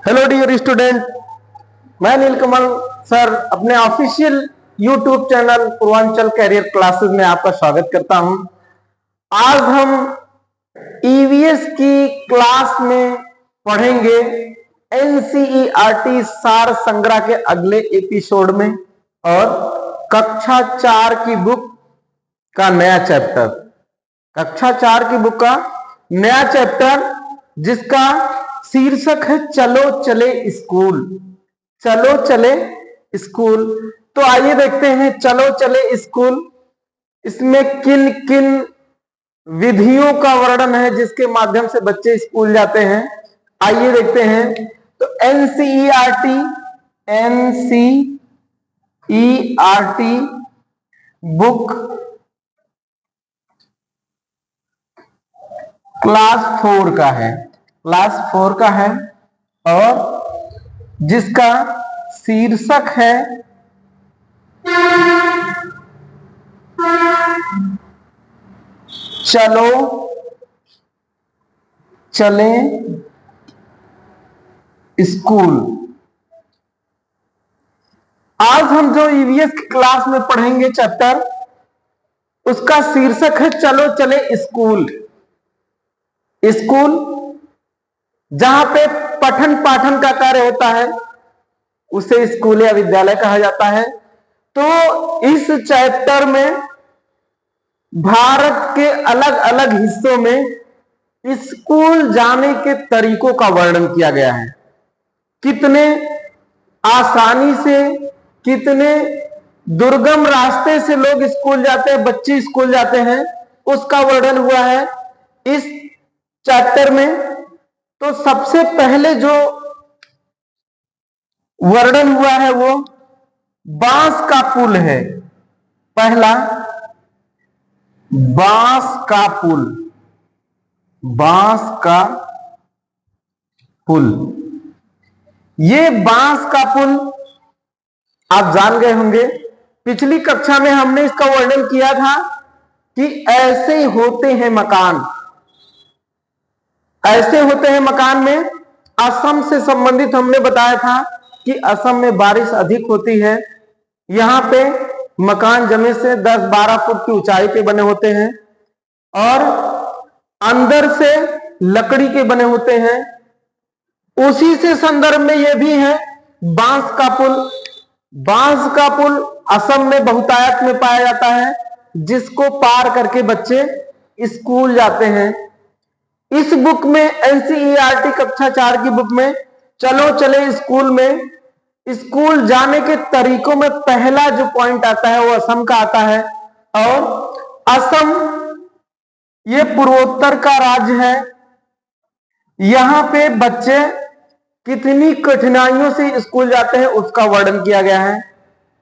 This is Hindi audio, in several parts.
हेलो डियर स्टूडेंट, मैं नीलकमल सर अपने official YouTube channel Purvanchal career classes में आपका स्वागत करता हूं। आज हम ईवीएस की क्लास में पढ़ेंगे एनसीईआरटी सार संग्रह के अगले एपिसोड में और कक्षा 4 की बुक का नया चैप्टर, कक्षा 4 की बुक का नया चैप्टर जिसका शीर्षक है चलो चले स्कूल। चलो चले स्कूल। तो आइए देखते हैं चलो चले स्कूल, इसमें किन किन विधियों का वर्णन है जिसके माध्यम से बच्चे स्कूल जाते हैं। आइए देखते हैं। तो एनसीईआरटी बुक क्लास 4 का है और जिसका शीर्षक है चलो चले स्कूल। आज हम जो ईवीएस की क्लास में पढ़ेंगे चैप्टर, उसका शीर्षक है चलो चले स्कूल। स्कूल जहां पे पठन पाठन का कार्य होता है उसे स्कूल या विद्यालय कहा जाता है। तो इस चैप्टर में भारत के अलग अलग हिस्सों में स्कूल जाने के तरीकों का वर्णन किया गया है। कितने आसानी से, कितने दुर्गम रास्ते से लोग स्कूल जाते हैं, बच्चे स्कूल जाते हैं, उसका वर्णन हुआ है इस चैप्टर में। तो सबसे पहले जो वर्णन हुआ है वो बांस का पुल है। पहला बांस का पुल, बांस का पुल। ये बांस का पुल आप जान गए होंगे, पिछली कक्षा में हमने इसका वर्णन किया था कि ऐसे होते हैं मकान, ऐसे होते हैं मकान में असम से संबंधित हमने बताया था कि असम में बारिश अधिक होती है। यहां पे मकान जमीन से 10-12 फुट की ऊंचाई पे बने होते हैं और अंदर से लकड़ी के बने होते हैं। उसी से संदर्भ में यह भी है बांस का पुल। बांस का पुल असम में बहुतायत में पाया जाता है, जिसको पार करके बच्चे स्कूल जाते हैं। इस बुक में एनसीईआरटी कक्षा 4 की बुक में चलो चले स्कूल में स्कूल जाने के तरीकों में पहला जो पॉइंट आता है वो असम का आता है। और असम ये पूर्वोत्तर का राज्य है। यहां पे बच्चे कितनी कठिनाइयों से स्कूल जाते हैं उसका वर्णन किया गया है।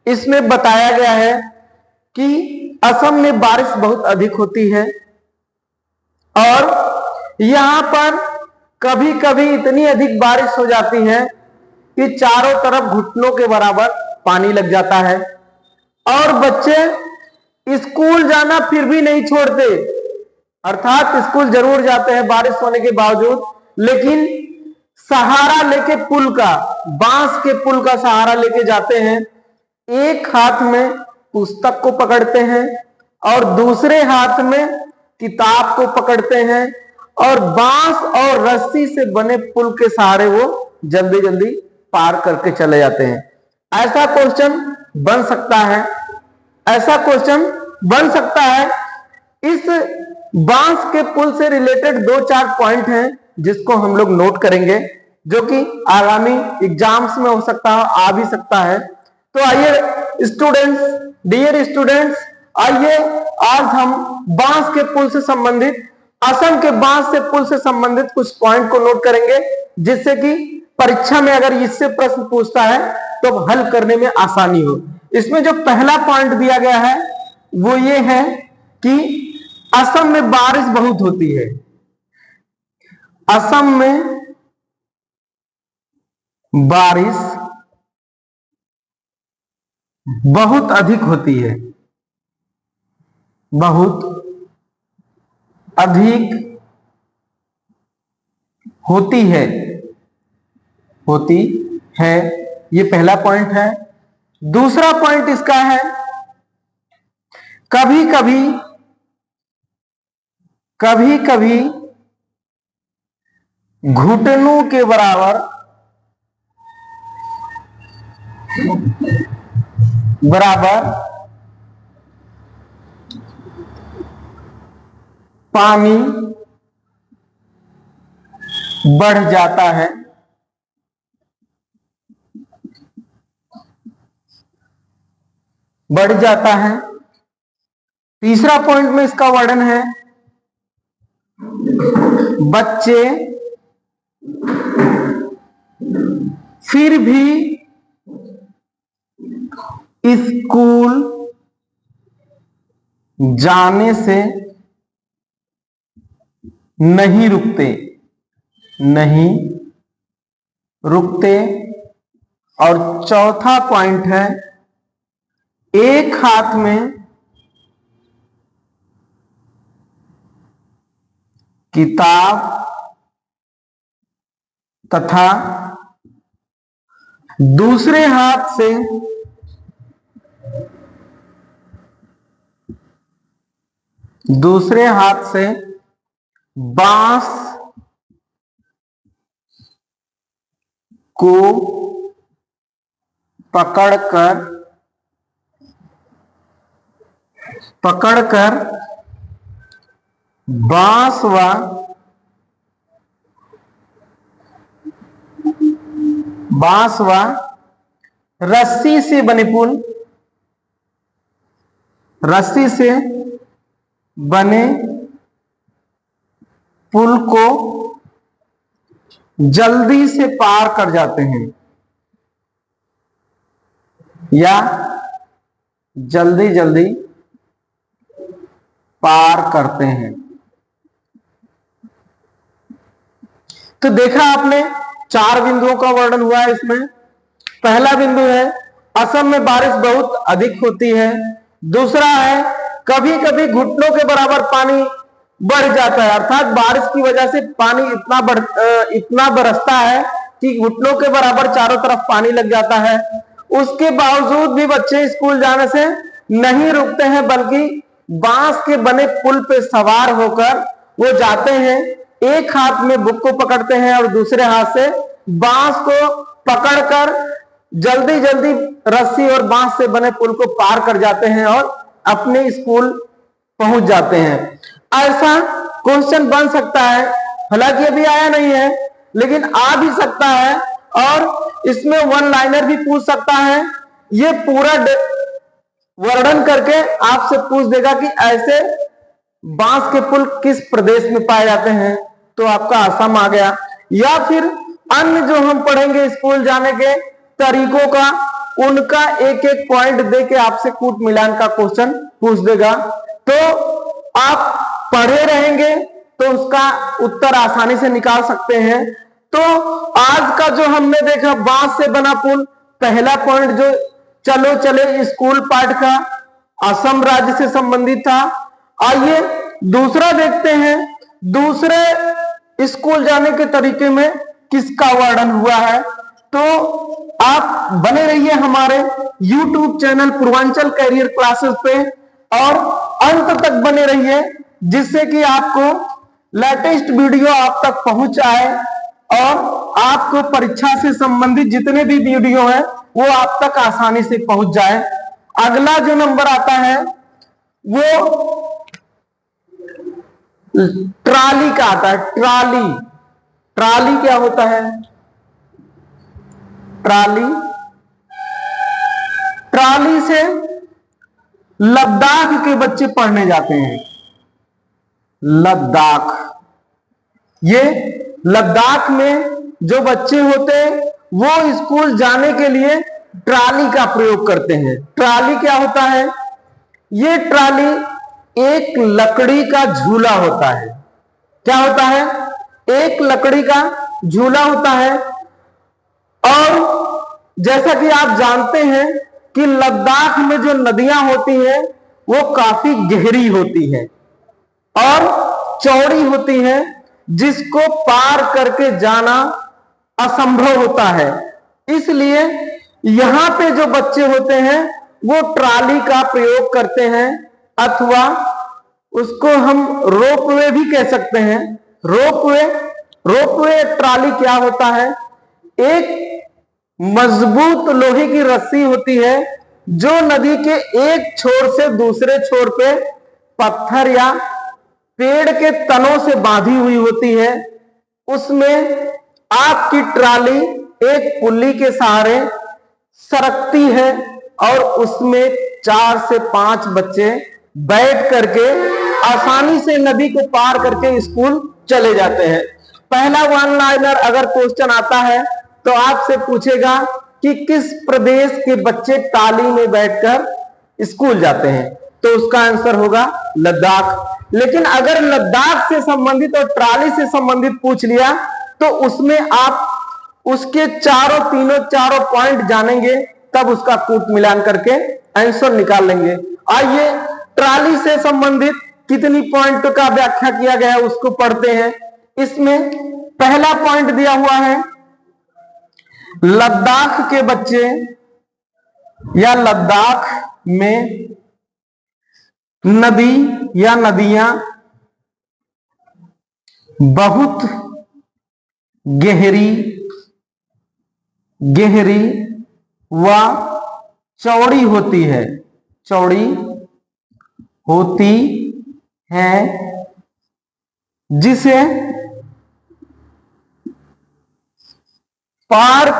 इसमें बताया गया है कि असम में बारिश बहुत अधिक होती है और यहां पर कभी कभी इतनी अधिक बारिश हो जाती है कि चारों तरफ घुटनों के बराबर पानी लग जाता है और बच्चे स्कूल जाना फिर भी नहीं छोड़ते, अर्थात स्कूल जरूर जाते हैं बारिश होने के बावजूद, लेकिन सहारा लेके पुल का, बांस के पुल का सहारा लेके जाते हैं। एक हाथ में पुस्तक को पकड़ते हैं और दूसरे हाथ में किताब को पकड़ते हैं और बांस और रस्सी से बने पुल के सहारे वो जल्दी जल्दी पार करके चले जाते हैं। ऐसा क्वेश्चन बन सकता है, ऐसा क्वेश्चन बन सकता है। इस बांस के पुल से रिलेटेड 2-4 पॉइंट हैं जिसको हम लोग नोट करेंगे, जो कि आगामी एग्जाम्स में हो सकता है, आ भी सकता है। तो आइए स्टूडेंट्स, डियर स्टूडेंट्स, आइए आज हम बांस के पुल से संबंधित, असम के बांस से पुल से संबंधित कुछ पॉइंट को नोट करेंगे, जिससे कि परीक्षा में अगर इससे प्रश्न पूछता है तो हल करने में आसानी हो। इसमें जो पहला पॉइंट दिया गया है वो ये है कि असम में बारिश बहुत होती है। असम में बारिश बहुत अधिक होती है, बहुत अधिक होती है। होती है। ये पहला पॉइंट है। दूसरा पॉइंट इसका है, कभी कभी घुटनों के बराबर पानी बढ़ जाता है। तीसरा पॉइंट में इसका वर्णन है, बच्चे फिर भी स्कूल जाने से नहीं रुकते। और चौथा पॉइंट है, एक हाथ में किताब तथा दूसरे हाथ से बांस को पकड़कर बांस व रस्सी से बने पुल को जल्दी से पार कर जाते हैं या जल्दी पार करते हैं। तो देखा आपने, 4 बिंदुओं का वर्णन हुआ है इसमें। पहला बिंदु है, असम में बारिश बहुत अधिक होती है। दूसरा है, कभी कभी घुटनों के बराबर पानी बढ़ जाता है, अर्थात बारिश की वजह से पानी इतना बरसता है कि घुटनों के बराबर चारों तरफ पानी लग जाता है। उसके बावजूद भी बच्चे स्कूल जाने से नहीं रुकते हैं, बल्कि बांस के बने पुल पे सवार होकर वो जाते हैं। एक हाथ में बुक को पकड़ते हैं और दूसरे हाथ से बांस को पकड़कर जल्दी रस्सी और बांस से बने पुल को पार कर जाते हैं और अपने स्कूल पहुंच जाते हैं। ऐसा क्वेश्चन बन सकता है, हालांकि अभी आया नहीं है लेकिन आ भी सकता है, और इसमें वन लाइनर भी पूछ सकता है। ये पूरा वर्णन करके आपसे पूछ देगा कि ऐसे बांस के पुल किस प्रदेश में पाए जाते हैं, तो आपका असम आ गया। या फिर अन्य जो हम पढ़ेंगे स्कूल जाने के तरीकों का, उनका एक एक पॉइंट देके आपसे कूट मिलान का क्वेश्चन पूछ देगा। तो आप पढ़े रहेंगे तो उसका उत्तर आसानी से निकाल सकते हैं। तो आज का जो हमने देखा बांस से बना पुल, पहला पॉइंट जो चलो चले स्कूल पाठ का असम राज्य से संबंधित था। आइए दूसरा देखते हैं, दूसरे स्कूल जाने के तरीके में किसका वर्णन हुआ है। तो आप बने रहिए हमारे YouTube channel Purvanchal career classes पे और अंत तक बने रहिए, जिससे कि आपको लेटेस्ट वीडियो आप तक पहुंच आए और आपको परीक्षा से संबंधित जितने भी वीडियो हैं वो आप तक आसानी से पहुंच जाए। अगला जो नंबर आता है वो ट्राली का आता है। ट्राली क्या होता है? ट्राली से लद्दाख के बच्चे पढ़ने जाते हैं। ये लद्दाख में जो बच्चे होते हैं वो स्कूल जाने के लिए ट्राली का प्रयोग करते हैं। ट्राली क्या होता है? ये ट्राली एक लकड़ी का झूला होता है। क्या होता है? एक लकड़ी का झूला होता है। और जैसा कि आप जानते हैं कि लद्दाख में जो नदियां होती हैं वो काफी गहरी होती है और चौड़ी होती है, जिसको पार करके जाना असंभव होता है। इसलिए यहां पे जो बच्चे होते हैं वो ट्राली का प्रयोग करते हैं, अथवा उसको हम रोपवे भी कह सकते हैं। रोपवे ट्राली क्या होता है? एक मजबूत लोहे की रस्सी होती है जो नदी के एक छोर से दूसरे छोर पे पत्थर या पेड़ के तनों से बांधी हुई होती है। उसमें आपकी ट्राली एक पुल्ली के सहारे सरकती है और उसमें 4 से 5 बच्चे बैठ करके आसानी से नदी को पार करके स्कूल चले जाते हैं। पहला वन लाइनर अगर क्वेश्चन आता है तो आपसे पूछेगा कि किस प्रदेश के बच्चे टाली में बैठकर स्कूल जाते हैं, तो उसका आंसर होगा लद्दाख। लेकिन अगर लद्दाख से संबंधित और ट्राली से संबंधित पूछ लिया तो उसमें आप उसके चारों पॉइंट जानेंगे, तब उसका कूट मिलान करके आंसर निकाल लेंगे। आइए ट्राली से संबंधित कितनी पॉइंट का व्याख्या किया गया है उसको पढ़ते हैं। इसमें पहला पॉइंट दिया हुआ है, लद्दाख के बच्चे या लद्दाख में नदी या नदियां बहुत गहरी व चौड़ी होती है, जिसे पार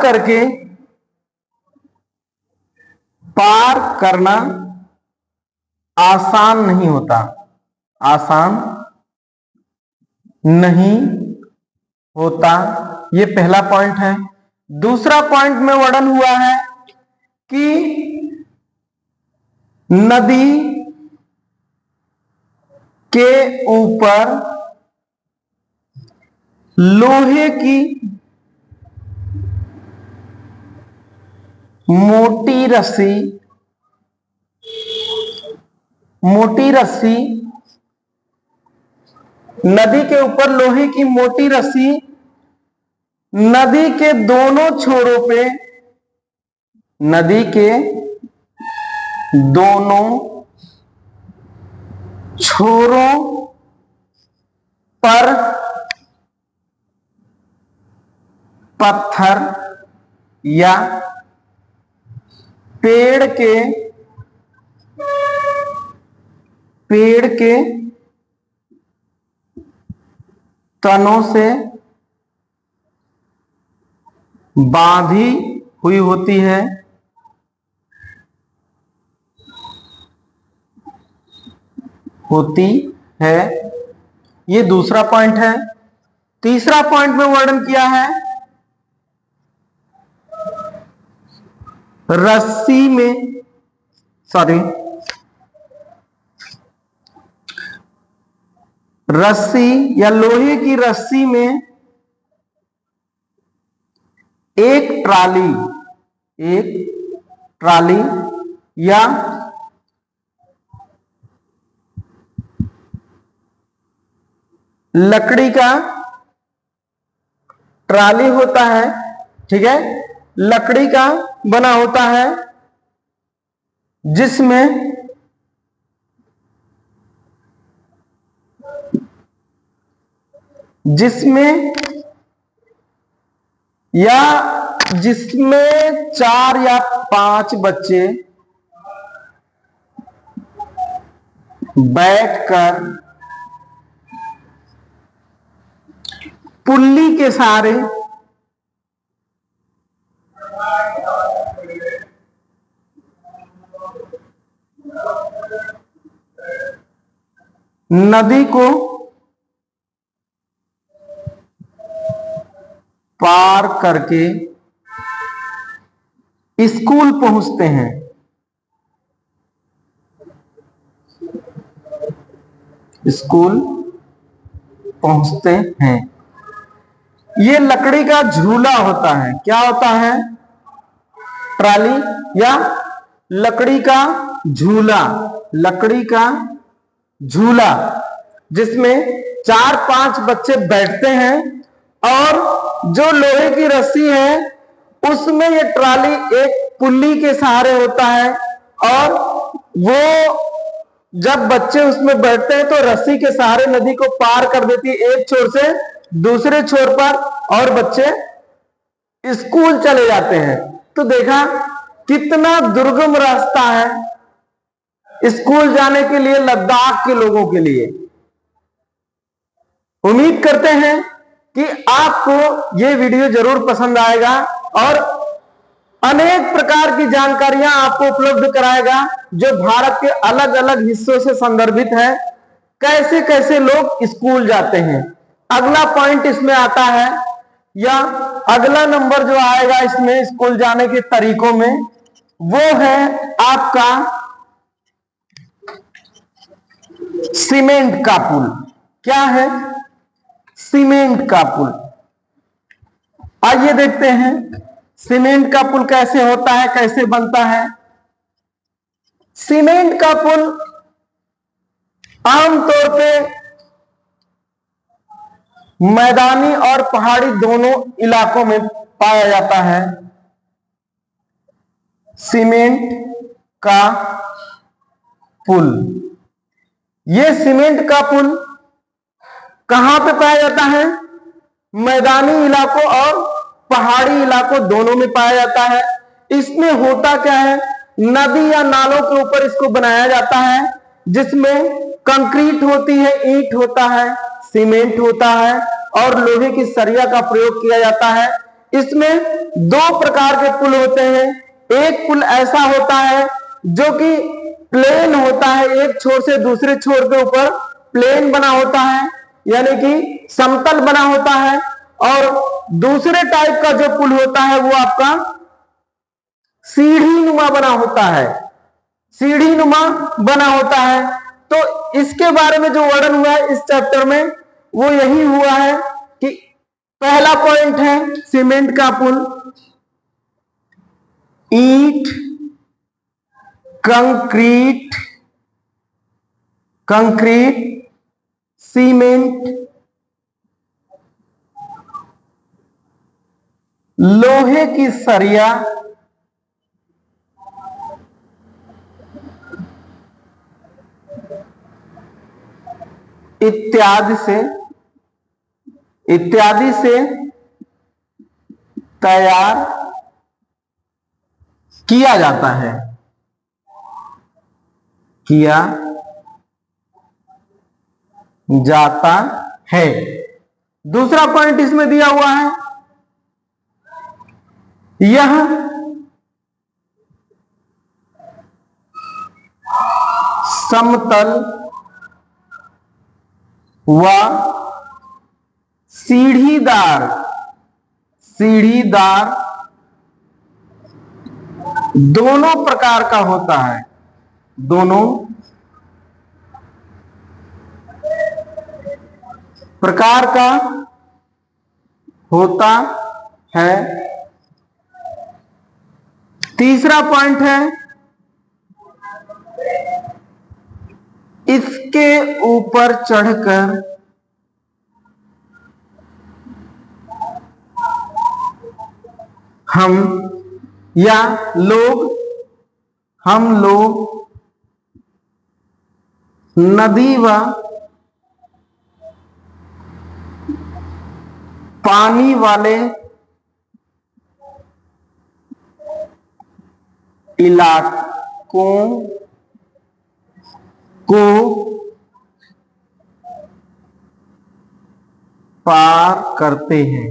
करना आसान नहीं होता। ये पहला पॉइंट है। दूसरा पॉइंट में वर्णन हुआ है कि नदी के ऊपर लोहे की मोटी रस्सी नदी के ऊपर लोहे की मोटी रस्सी नदी के दोनों छोरों पे पर पत्थर या पेड़ के तनों से बांधी हुई होती है। ये दूसरा पॉइंट है। तीसरा पॉइंट में वर्णन किया है, रस्सी या लोहे की रस्सी में एक ट्राली या लकड़ी का ट्राली होता है, ठीक है, लकड़ी का बना होता है, जिसमें 4 या 5 बच्चे बैठकर पुल्ली के सहारे नदी को पार करके स्कूल पहुंचते हैं। ये लकड़ी का झूला होता है। क्या होता है? ट्राली या लकड़ी का झूला जिसमें 4-5 बच्चे बैठते हैं और जो लोहे की रस्सी है उसमें ये ट्राली एक पुल्ली के सहारे होता है, और वो जब बच्चे उसमें बैठते हैं तो रस्सी के सहारे नदी को पार कर देती है एक छोर से दूसरे छोर पर, और बच्चे स्कूल चले जाते हैं। तो देखा कितना दुर्गम रास्ता है स्कूल जाने के लिए लद्दाख के लोगों के लिए। उम्मीद करते हैं कि आपको ये वीडियो जरूर पसंद आएगा और अनेक प्रकार की जानकारियां आपको उपलब्ध कराएगा जो भारत के अलग अलग हिस्सों से संदर्भित है, कैसे कैसे लोग स्कूल जाते हैं। अगला पॉइंट इसमें आता है, या अगला नंबर जो आएगा इसमें स्कूल जाने के तरीकों में, वो है आपका सीमेंट का पुल। क्या है? सीमेंट का पुल। आइए देखते हैं सीमेंट का पुल कैसे होता है, कैसे बनता है। सीमेंट का पुल आमतौर पे मैदानी और पहाड़ी दोनों इलाकों में पाया जाता है। सीमेंट का पुल, यह सीमेंट का पुल कहां पे पाया जाता है? मैदानी इलाकों और पहाड़ी इलाकों दोनों में पाया जाता है। इसमें होता क्या है, नदी या नालों के ऊपर इसको बनाया जाता है, जिसमें कंक्रीट होती है, ईंट होता है, सीमेंट होता है और लोहे की सरिया का प्रयोग किया जाता है। इसमें दो प्रकार के पुल होते हैं। एक पुल ऐसा होता है जो कि प्लेन होता है, एक छोर से दूसरे छोर के ऊपर प्लेन बना होता है, यानी कि समतल बना होता है। और दूसरे टाइप का जो पुल होता है वो आपका सीढ़ी नुमा बना होता है, सीढ़ी नुमा बना होता है। तो इसके बारे में जो वर्णन हुआ है इस चैप्टर में वो यही हुआ है कि पहला पॉइंट है सीमेंट का पुल, ईंट, कंक्रीट, सीमेंट, लोहे की सरिया, इत्यादि से तैयार किया जाता है, किया जाता है। दूसरा पॉइंट इसमें दिया हुआ है, यह समतल व सीढ़ीदार दोनों प्रकार का होता है, दोनों प्रकार का होता है। तीसरा पॉइंट है, इसके ऊपर चढ़कर हम लोग नदी व पानी वाले इलाकों को पार करते हैं।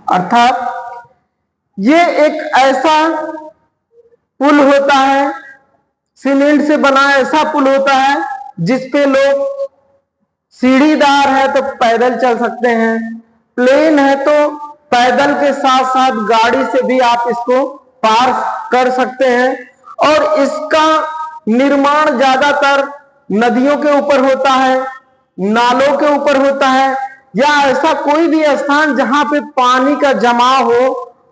अर्थात ये एक ऐसा पुल होता है, सीमेंट से बना ऐसा पुल होता है जिसपे लोग, सीढ़ीदार है तो पैदल चल सकते हैं, प्लेन है तो पैदल के साथ साथ गाड़ी से भी आप इसको पार कर सकते हैं। और इसका निर्माण ज्यादातर नदियों के ऊपर होता है, नालों के ऊपर होता है, या ऐसा कोई भी स्थान जहां पे पानी का जमाव हो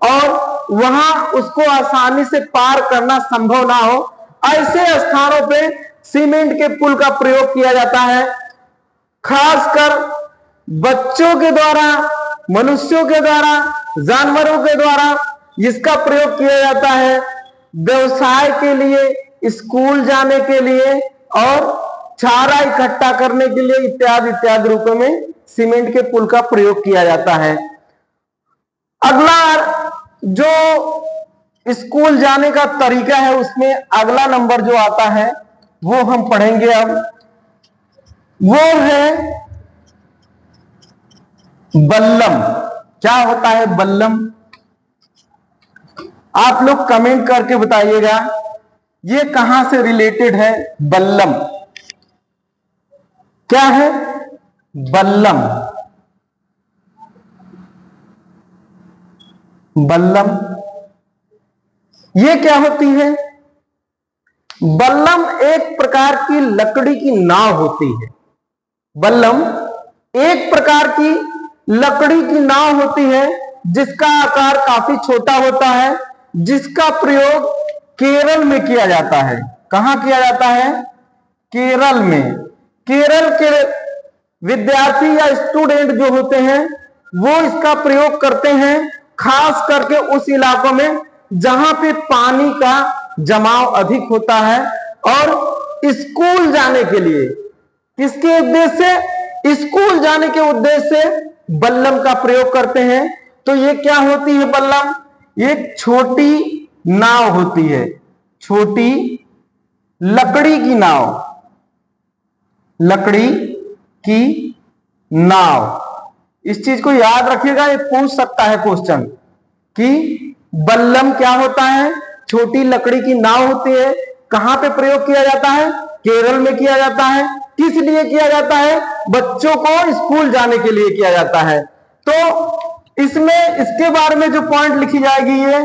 और वहां उसको आसानी से पार करना संभव ना हो, ऐसे स्थानों पे सीमेंट के पुल का प्रयोग किया जाता है। खासकर बच्चों के द्वारा, मनुष्यों के द्वारा, जानवरों के द्वारा इसका प्रयोग किया जाता है व्यवसाय के लिए, स्कूल जाने के लिए और चारा इकट्ठा करने के लिए इत्यादि इत्यादि रूपों में सीमेंट के पुल का प्रयोग किया जाता है। अगला जो स्कूल जाने का तरीका है उसमें अगला नंबर जो आता है वो हम पढ़ेंगे अब, वो है बल्लम। क्या होता है बल्लम? आप लोग कमेंट करके बताइएगा ये कहां से रिलेटेड है। बल्लम क्या है? बल्लम, बल्लम ये क्या होती है? बल्लम एक प्रकार की लकड़ी की नाव होती है। बल्लम एक प्रकार की लकड़ी की नाव होती है जिसका आकार काफी छोटा होता है, जिसका प्रयोग केरल में किया जाता है। कहां किया जाता है? केरल में। केरल के विद्यार्थी या स्टूडेंट जो होते हैं वो इसका प्रयोग करते हैं, खास करके उस इलाकों में जहां पे पानी का जमाव अधिक होता है और स्कूल जाने के लिए, किसके उद्देश्य से? स्कूल जाने के उद्देश्य से बल्लम का प्रयोग करते हैं। तो ये क्या होती है बल्लम? ये छोटी नाव होती है, छोटी लकड़ी की नाव, लकड़ी की नाव। इस चीज को याद रखिएगा, ये पूछ सकता है क्वेश्चन कि बल्लम क्या होता है? छोटी लकड़ी की नाव होती है। कहां पे प्रयोग किया जाता है? केरल में किया जाता है। किस लिए किया जाता है? बच्चों को स्कूल जाने के लिए किया जाता है। तो इसमें इसके बारे में जो पॉइंट लिखी जाएगी ये,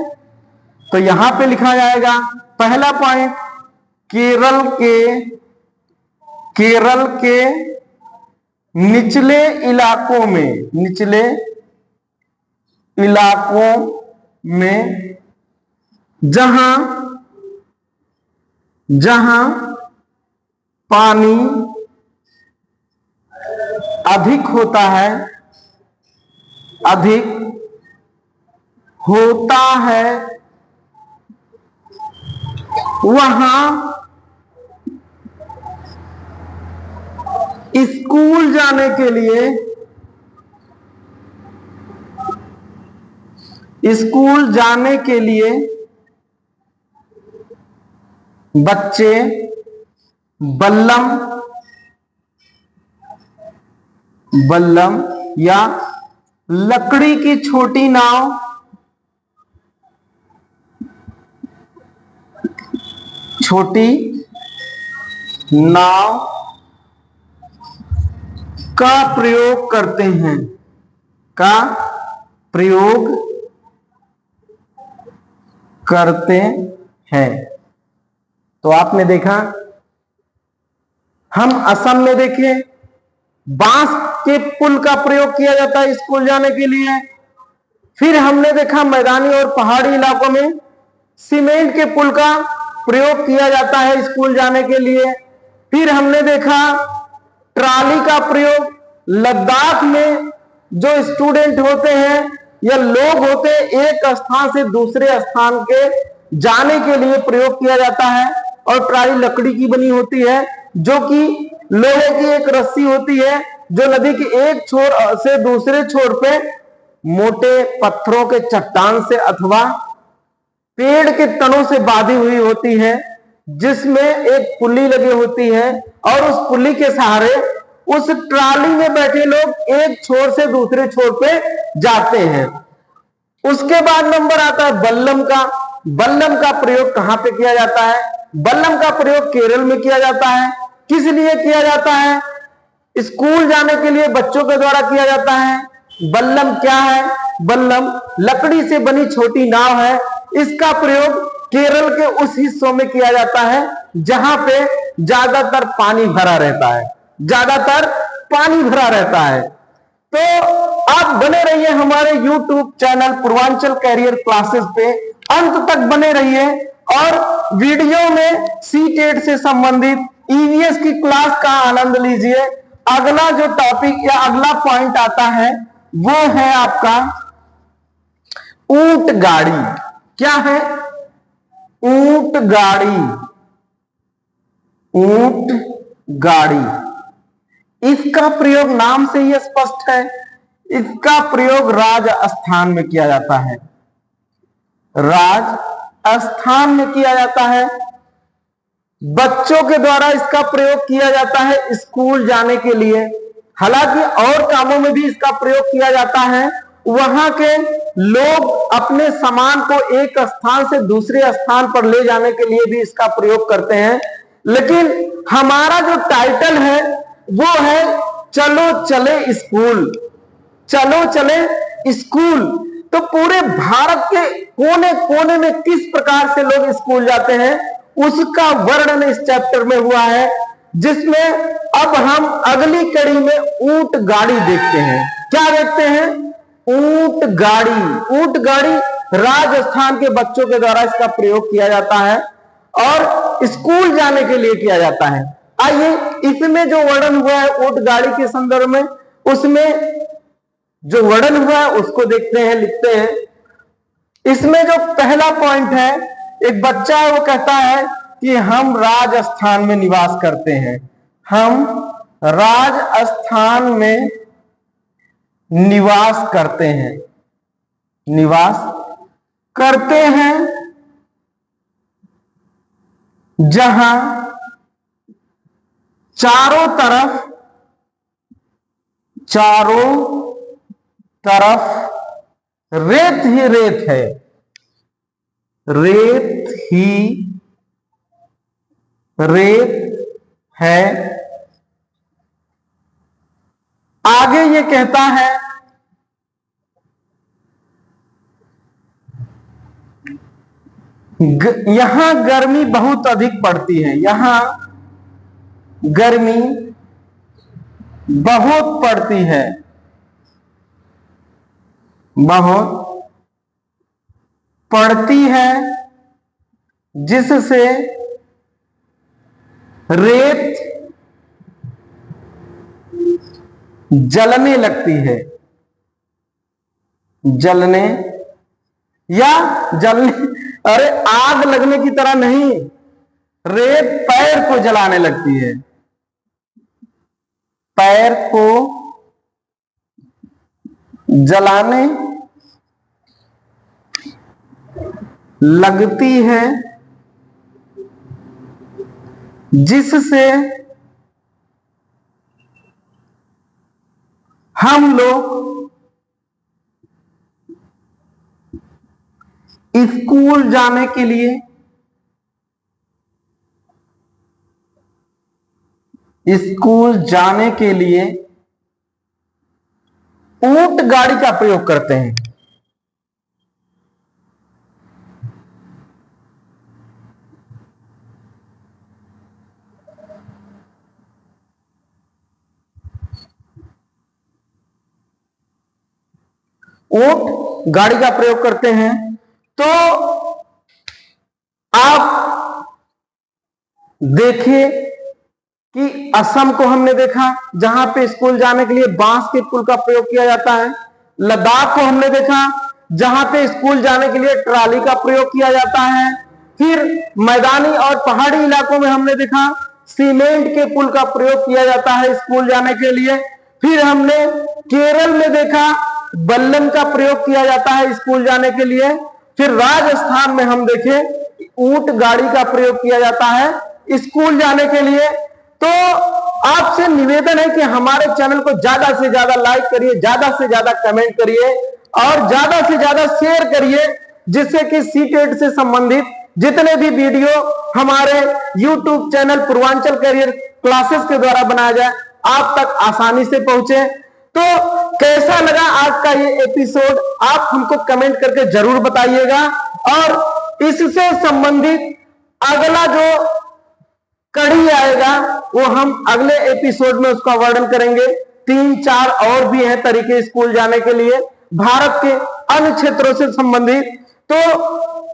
तो यहां पे लिखा जाएगा पहला पॉइंट, केरल के निचले इलाकों में, निचले इलाकों में जहां पानी अधिक होता है, अधिक होता है, वहां स्कूल जाने के लिए, स्कूल जाने के लिए बच्चे बल्लम या लकड़ी की छोटी नाव, छोटी नाव का प्रयोग करते हैं, का प्रयोग करते हैं। तो आपने देखा, हम असम में देखें बांस के पुल का प्रयोग किया जाता है स्कूल जाने के लिए। फिर हमने देखा मैदानी और पहाड़ी इलाकों में सीमेंट के पुल का प्रयोग किया जाता है स्कूल जाने के लिए। फिर हमने देखा ट्रॉली का प्रयोग लद्दाख में जो स्टूडेंट होते हैं या लोग होते हैं एक स्थान से दूसरे स्थान के जाने के लिए प्रयोग किया जाता है। और ट्रॉली लकड़ी की बनी होती है, जो कि लोहे की एक रस्सी होती है जो नदी के एक छोर से दूसरे छोर पे मोटे पत्थरों के चट्टान से अथवा पेड़ के तनों से बांधी हुई होती है, जिसमें एक पुल्ली लगी होती है और उस पुल्ली के सहारे उस ट्रॉली में बैठे लोग एक छोर से दूसरे छोर पे जाते हैं। उसके बाद नंबर आता है बल्लम का। बल्लम का प्रयोग कहां पे किया जाता है? बल्लम का प्रयोग केरल में किया जाता है। किस लिए किया जाता है? स्कूल जाने के लिए बच्चों के द्वारा किया जाता है। बल्लम क्या है? बल्लम लकड़ी से बनी छोटी नाव है। इसका प्रयोग केरल के उस हिस्सों में किया जाता है जहां पे ज्यादातर पानी भरा रहता है, ज्यादातर पानी भरा रहता है। तो आप बने रहिए हमारे YouTube channel Purvanchal career classes पे, अंत तक बने रहिए और वीडियो में सी टेट से संबंधित ईवीएस की क्लास का आनंद लीजिए। अगला जो टॉपिक या अगला पॉइंट आता है वो है आपका ऊंट गाड़ी। क्या है? ऊंट गाड़ी। ऊंट गाड़ी, इसका प्रयोग नाम से ही स्पष्ट है, इसका प्रयोग राजस्थान में किया जाता है। राजस्थान में किया जाता है। बच्चों के द्वारा इसका प्रयोग किया जाता है स्कूल जाने के लिए। हालांकि और कामों में भी इसका प्रयोग किया जाता है। वहां के लोग अपने सामान को एक स्थान से दूसरे स्थान पर ले जाने के लिए भी इसका प्रयोग करते हैं। लेकिन हमारा जो टाइटल है वो है चलो चले स्कूल। चलो चले स्कूल। तो पूरे भारत के कोने कोने में किस प्रकार से लोग स्कूल जाते हैं उसका वर्णन इस चैप्टर में हुआ है, जिसमें अब हम अगली कड़ी में ऊंट गाड़ी देखते हैं। क्या देखते हैं? ऊंट गाड़ी। ऊंट गाड़ी राजस्थान के बच्चों के द्वारा इसका प्रयोग किया जाता है और स्कूल जाने के लिए किया जाता है। आइए इसमें जो वर्णन हुआ है ऊंट गाड़ी के संदर्भ में, उसमें जो वर्णन हुआ है उसको देखते हैं, लिखते हैं। इसमें जो पहला पॉइंट है, एक बच्चा है वो कहता है कि हम राजस्थान में निवास करते हैं। हम राजस्थान में निवास करते हैं। निवास करते हैं जहां चारों तरफ रेत ही रेत है। रेत ही रेत है। आगे ये कहता है यहां गर्मी बहुत अधिक पड़ती है। यहां गर्मी बहुत पड़ती है। बहुत पड़ती है जिससे रेत जलने लगती है। जलने या जलने, अरे आग लगने की तरह नहीं, रेत पैर को जलाने लगती है। पैर को जलाने लगती है जिससे हम लोग स्कूल जाने के लिए ऊंट गाड़ी का प्रयोग करते हैं। ऊंट गाड़ी का प्रयोग करते हैं। तो आप देखिए कि असम को हमने देखा जहां पे स्कूल जाने के लिए बांस के पुल का प्रयोग किया जाता है। लद्दाख को हमने देखा जहां पे स्कूल जाने के लिए ट्राली का प्रयोग किया जाता है। फिर मैदानी और पहाड़ी इलाकों में हमने देखा सीमेंट के पुल का प्रयोग किया जाता है स्कूल जाने के लिए। फिर हमने केरल में देखा बल्लन का प्रयोग किया जाता है स्कूल जाने के लिए। फिर राजस्थान में हम देखें ऊंट गाड़ी का प्रयोग किया जाता है स्कूल जाने के लिए। तो आपसे निवेदन है कि हमारे चैनल को ज्यादा से ज्यादा लाइक करिए, ज्यादा से ज्यादा कमेंट करिए और ज्यादा से ज्यादा शेयर करिए, जिससे कि सीटेट से संबंधित जितने भी वीडियो हमारे YouTube channel Purvanchal career classes के द्वारा बनाया जाए आप तक आसानी से पहुंचे। तो कैसा लगा आज का ये एपिसोड आप हमको कमेंट करके जरूर बताइएगा और इससे संबंधित अगला जो कड़ी आएगा वो हम अगले एपिसोड में उसका वर्णन करेंगे। 3-4 और भी हैं तरीके स्कूल जाने के लिए भारत के अन्य क्षेत्रों से संबंधित। तो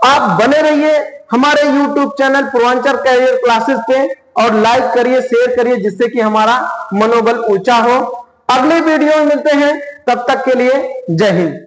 आप बने रहिए हमारे YouTube channel Purvanchal career classes पे और लाइक करिए, शेयर करिए, जिससे कि हमारा मनोबल ऊंचा हो। अगले वीडियो में मिलते हैं, तब तक के लिए जय हिंद।